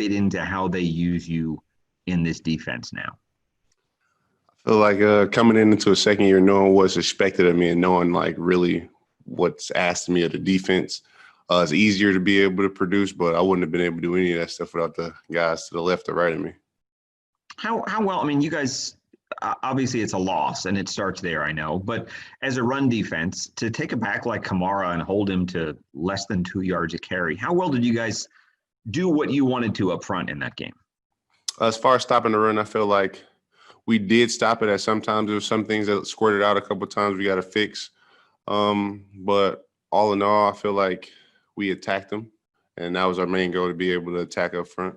fit into how they use you in this defense now? I feel like coming into a second year, knowing what's expected of me and knowing like really what's asked of me of the defense, it's easier to be able to produce, but I wouldn't have been able to do any of that stuff without the guys to the left or right of me. How well? I mean, you guys, obviously it's a loss and it starts there, I know, but as a run defense, to take a back like Kamara and hold him to less than 2 yards a carry, how well did you guys do what you wanted to up front in that game? As far as stopping the run, I feel like we did stop it at sometimes. There were some things that squirted out a couple of times we got to fix. But all in all, I feel like we attacked them, and that was our main goal, to be able to attack up front.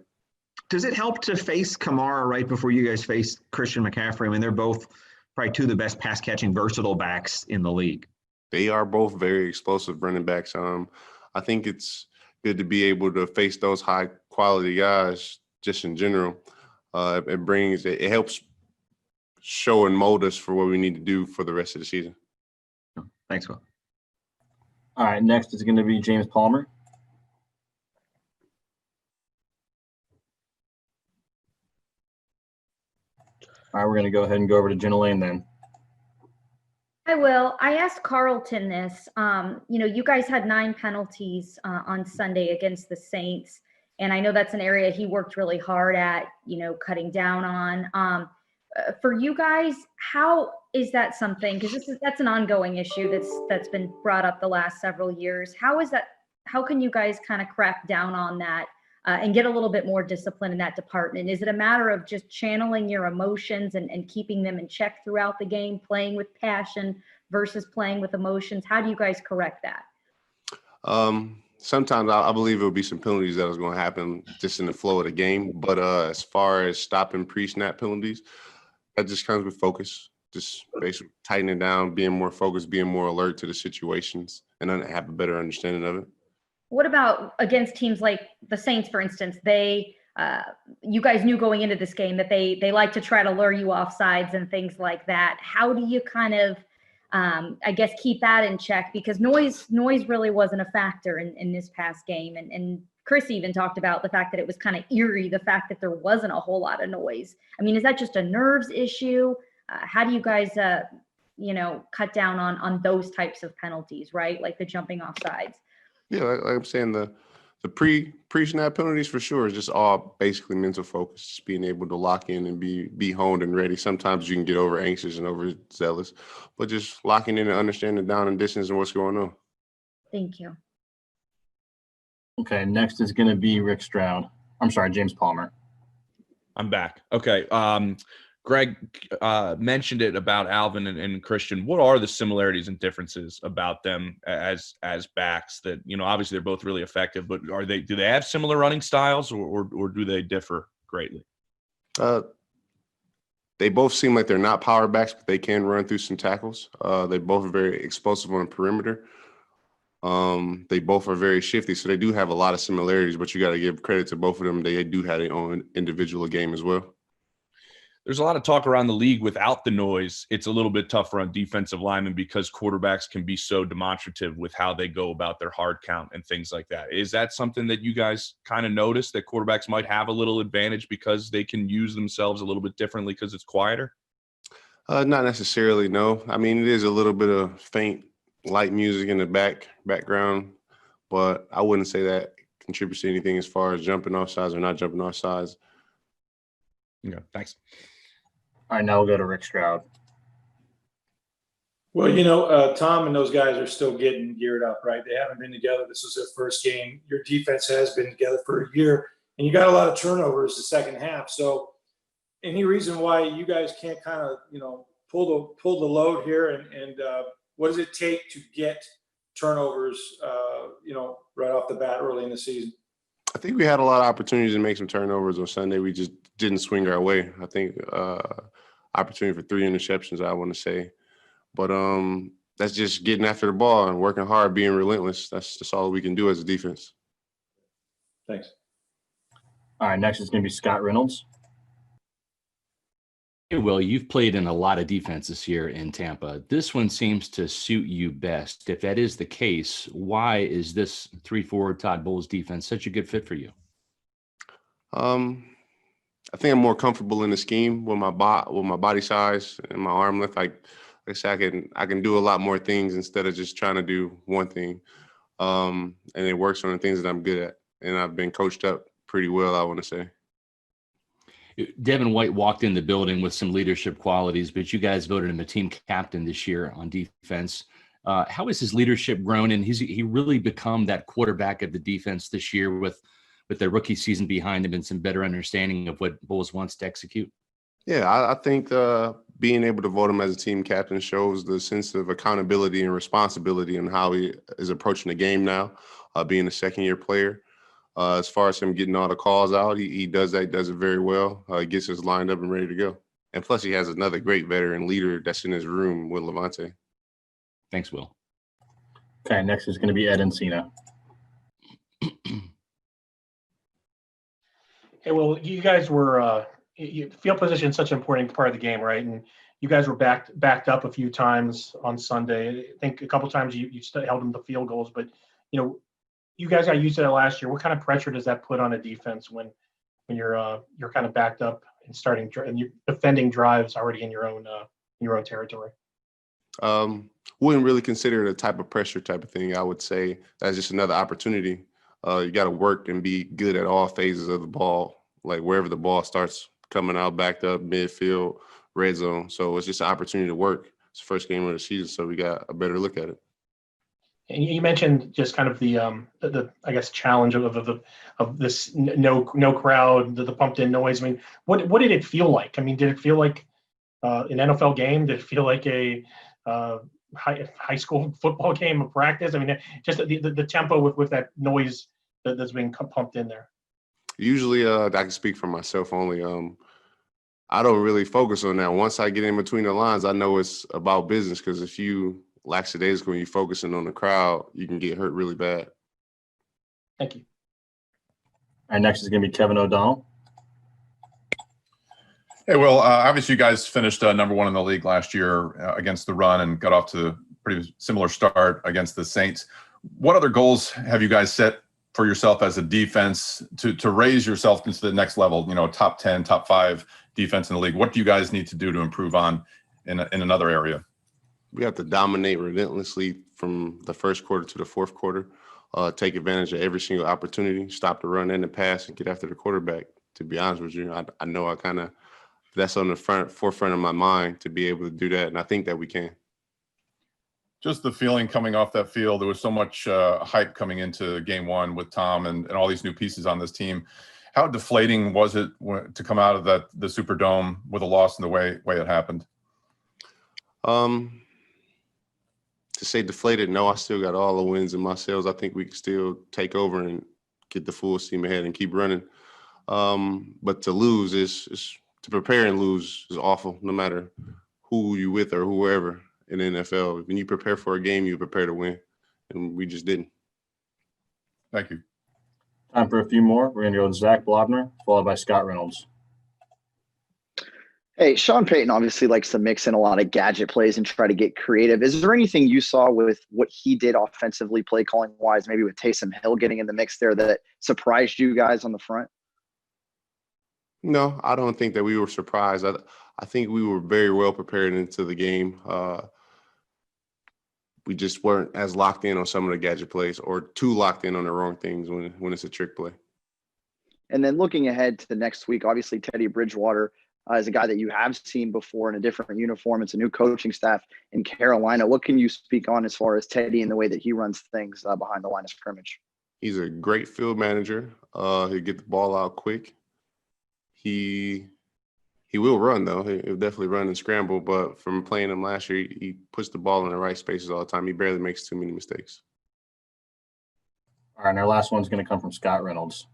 Does it help to face Kamara right before you guys face Christian McCaffrey? I mean, they're both probably two of the best pass-catching, versatile backs in the league. They are both very explosive running backs. I think it's good to be able to face those high-quality guys just in general. It helps show and mold us for what we need to do for the rest of the season. Thanks, Will. All right, next is going to be James Palmer. All right, we're going to go ahead and go over to Jenna Lane then. I will. I asked Carlton this. You guys had 9 penalties on Sunday against the Saints, and I know that's an area he worked really hard at, cutting down on. For you guys, how is that something? Because that's an ongoing issue that's been brought up the last several years. How can you guys kind of crack down on that and get a little bit more discipline in that department? Is it a matter of just channeling your emotions and keeping them in check throughout the game, playing with passion versus playing with emotions? How do you guys correct that? Sometimes I believe it will be some penalties that was going to happen just in the flow of the game. But as far as stopping pre-snap penalties, that just comes with focus, just basically tightening down, being more focused, being more alert to the situations, and then have a better understanding of it. What about against teams like the Saints, for instance? You guys knew going into this game that they like to try to lure you off sides and things like that. How do you kind of, keep that in check? Because noise really wasn't a factor in this past game. And Chris even talked about the fact that it was kind of eerie, the fact that there wasn't a whole lot of noise. I mean, is that just a nerves issue? How do you guys, cut down on those types of penalties, right? Like the jumping off sides. Yeah, like I'm saying, the pre-snap penalties for sure is just all basically mental focus, just being able to lock in and be honed and ready. Sometimes you can get over anxious and overzealous, but just locking in and understanding down and distance and what's going on. Thank you. Okay, next is going to be James Palmer. I'm back. Okay. Greg mentioned it about Alvin and Christian. What are the similarities and differences about them as backs that, obviously they're both really effective, but do they have similar running styles or do they differ greatly? They both seem like they're not power backs, but they can run through some tackles. They both are very explosive on the perimeter. They both are very shifty, so they do have a lot of similarities, but you got to give credit to both of them. They do have their own individual game as well. There's a lot of talk around the league without the noise. It's a little bit tougher on defensive linemen because quarterbacks can be so demonstrative with how they go about their hard count and things like that. Is that something that you guys kind of notice, that quarterbacks might have a little advantage because they can use themselves a little bit differently because it's quieter? Not necessarily, no. I mean, it is a little bit of faint light music in the background, but I wouldn't say that contributes to anything as far as jumping off sides or not jumping off sides. Yeah, thanks. All right, now we'll go to Rick Stroud. Well, Tom and those guys are still getting geared up, right? They haven't been together. This was their first game. Your defense has been together for a year, and you got a lot of turnovers the second half. So any reason why you guys can't kind of, pull the load here and what does it take to get turnovers, right off the bat early in the season? I think we had a lot of opportunities to make some turnovers on Sunday. We just didn't swing our way. I think opportunity for 3 interceptions, I want to say. But that's just getting after the ball and working hard, being relentless. That's all we can do as a defense. Thanks. All right, next is going to be Scott Reynolds. Hey, Will, you've played in a lot of defenses here in Tampa. This one seems to suit you best. If that is the case, why is this 3-4 Todd Bowles defense such a good fit for you? I think I'm more comfortable in the scheme with my body size and my arm length. Like I said, I can do a lot more things instead of just trying to do one thing. And it works on the things that I'm good at. And I've been coached up pretty well, I want to say. Devin White walked in the building with some leadership qualities, but you guys voted him a team captain this year on defense. How has his leadership grown, and he really become that quarterback of the defense this year with the rookie season behind him and some better understanding of what Bulls wants to execute? Yeah, I think being able to vote him as a team captain shows the sense of accountability and responsibility and how he is approaching the game now, being a second-year player. As far as him getting all the calls out, he does that. He does it very well. He gets us lined up and ready to go. And plus, he has another great veteran leader that's in his room with Levante. Thanks, Will. Okay, next is going to be Ed Encina. Hey, well, you guys were field position is such an important part of the game, right? And you guys were backed up a few times on Sunday. I think a couple times you held them to field goals, but you guys got used to that last year. What kind of pressure does that put on a defense when you're kind of backed up and you're defending drives already in your own territory? Wouldn't really consider it a type of pressure type of thing. I would say that's just another opportunity. You got to work and be good at all phases of the ball, like wherever the ball starts coming out, backed up, midfield, red zone. So it's just an opportunity to work. It's the first game of the season, so we got a better look at it. And you mentioned just kind of the I guess challenge of this no crowd, the pumped in noise. I mean, what did it feel like? I mean, did it feel like an NFL game? Did it feel like a high school football game of practice? I mean, just the tempo with that noise that's being pumped in there. Usually, I can speak for myself only. I don't really focus on that. Once I get in between the lines, I know it's about business, because if you lackadaisical when you're focusing on the crowd, you can get hurt really bad. Thank you. All right, next is going to be Kevin O'Donnell. Hey, Will, obviously you guys finished number one in the league last year against the run and got off to a pretty similar start against the Saints. What other goals have you guys set for yourself as a defense to raise yourself into the next level, top 10, top 5 defense in the league? What do you guys need to do to improve on in another area? We have to dominate relentlessly from the first quarter to the fourth quarter, take advantage of every single opportunity, stop the run and the pass, and get after the quarterback. To be honest with you, I know that's on the forefront of my mind to be able to do that, and I think that we can. Just the feeling coming off that field, there was so much hype coming into game one with Tom and all these new pieces on this team. How deflating was it to come out of the Superdome with a loss in the way it happened? To say deflated, no, I still got all the wins in my sails. I think we can still take over and get the full steam ahead and keep running. But to lose is to prepare and lose is awful, no matter who you with or whoever in the NFL. When you prepare for a game, you prepare to win, and we just didn't. Thank you. Time for a few more. We're going to go with Zach Blobner, followed by Scott Reynolds. Hey, Sean Payton obviously likes to mix in a lot of gadget plays and try to get creative. Is there anything you saw with what he did offensively, play calling wise, maybe with Taysom Hill getting in the mix there, that surprised you guys on the front? No, I don't think that we were surprised. I think we were very well prepared into the game. We just weren't as locked in on some of the gadget plays, or too locked in on the wrong things when it's a trick play. And then looking ahead to the next week, obviously Teddy Bridgewater is a guy that you have seen before in a different uniform. It's a new coaching staff in Carolina. What can you speak on as far as Teddy and the way that he runs things behind the line of scrimmage? He's a great field manager. He'll get the ball out quick. He will run, though. He'll definitely run and scramble. But from playing him last year, he puts the ball in the right spaces all the time. He barely makes too many mistakes. All right, and our last one's going to come from Scott Reynolds.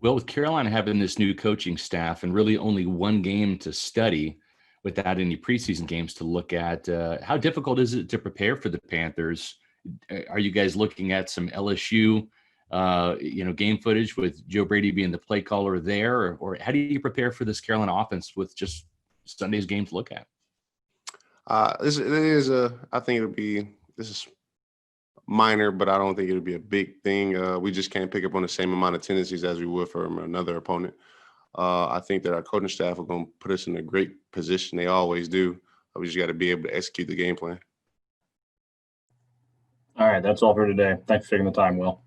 Well, with Carolina having this new coaching staff and really only one game to study without any preseason games to look at, how difficult is it to prepare for the Panthers? Are you guys looking at some LSU, game footage with Joe Brady being the play caller there? Or how do you prepare for this Carolina offense with just Sunday's game to look at? I think this is minor, but I don't think it'll be a big thing. We just can't pick up on the same amount of tendencies as we would from another opponent. I think that our coaching staff are going to put us in a great position. They always do. We just got to be able to execute the game plan. All right, that's all for today. Thanks for taking the time, Will.